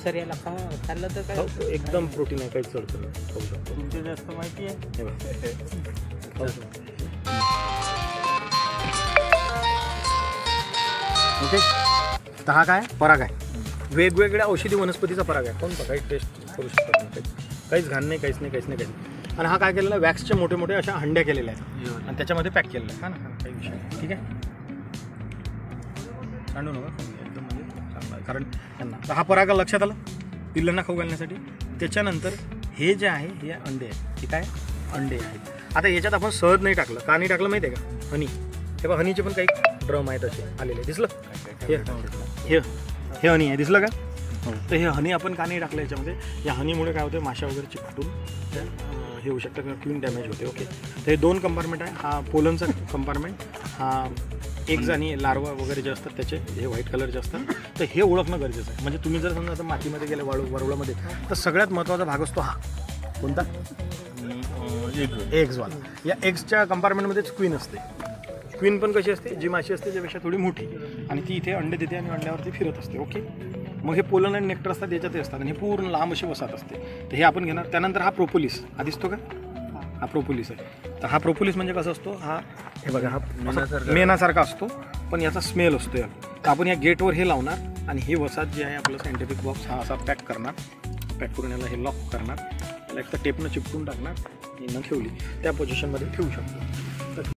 Sir याला खाल्लं तर काय एकदम प्रोटीन आहे, काहीच चढतं नाही, खाऊ शकतो. तुमचे जास्त माहिती आहे. हे बघ. खाऊ शकतो. ओके. तर हा काय पराग आहे, वेगवेगळ्या औषधी वनस्पतीचा पराग आहे. कोण काही टेस्ट करू शकतात नाही, काहीच घाण नाही, काहीच नाही. आणि हा काय केलेला आहे, वॅक्सचे मोठे मोठे अशा हंड्या केलेल्या आहेत आणि त्याच्यामध्ये पॅक केलेलं आहे. हा ना, काही विषय नाही. ठीक आहे, सांडू नका एकदम, म्हणजे चांगला आहे. कारण त्यांना तर हा पराग लक्षात आला पिल्लांना खाऊ घालण्यासाठी. त्याच्यानंतर हे जे आहे हे अंडे आहेत. हे काय अंडे आहेत. आता याच्यात आपण सहज नाही टाकलं, का नाही टाकलं माहिती आहे का, हनी. हे बघ, हनीचे पण काही ड्रम आहेत असे आलेले, दिसलं हे हनी आहे, दिसलं का. तर हे हनी आपण का नाही टाकलं याच्यामध्ये, या हनीमुळे काय होतं, माशा वगैरे चिकटून हे होऊ शकतं किंवा क्वीन डॅमेज होते. ओके. तर हे 2 कंपार्टमेंट आहे. हा पोलनचा कंपार्टमेंट, हा एग्ज आणि लार्वा वगैरे जे असतात त्याचे हे व्हाईट कलरचे असतात. तर हे ओळखणं गरजेचं आहे. म्हणजे तुम्ही जर समजा आता मातीमध्ये गेले वरवळामध्ये, तर सगळ्यात महत्त्वाचा भाग असतो हा कोणता, एग्जवाला. या एग्सच्या कंपार्टमेंटमध्येच क्वीन असते. क्वीन पण कशी असते, जी माशी असते त्यापेक्षा थोडी मोठी, आणि ती इथे अंडे देते आणि अंड्यावरती फिरत असते. ओके. मग हे पोलन आणि नेक्टर असतात याच्यातही असतात आणि हे पूर्ण लांब अशी वसाहत असते. तर हे आपण घेणार. त्यानंतर हा प्रोपोलिस, हा दिसतो का, हा प्रोपोलिस आहे. तर हा प्रोपोलिस म्हणजे कसं असतो, हा हे बघा, हा मेणासारखा असतो पण याचा स्मेल असतो. तर आपण या गेटवर हे लावणार आणि हे वसाहत जे आहे आपलं सायंटिफिक बॉक्स हा असा पॅक करून याला हे लॉक करणार, याला एक तर टेपनं चिपटून टाकणार आणि ठेवली त्या पोझिशनमध्ये ठेवू शकतो.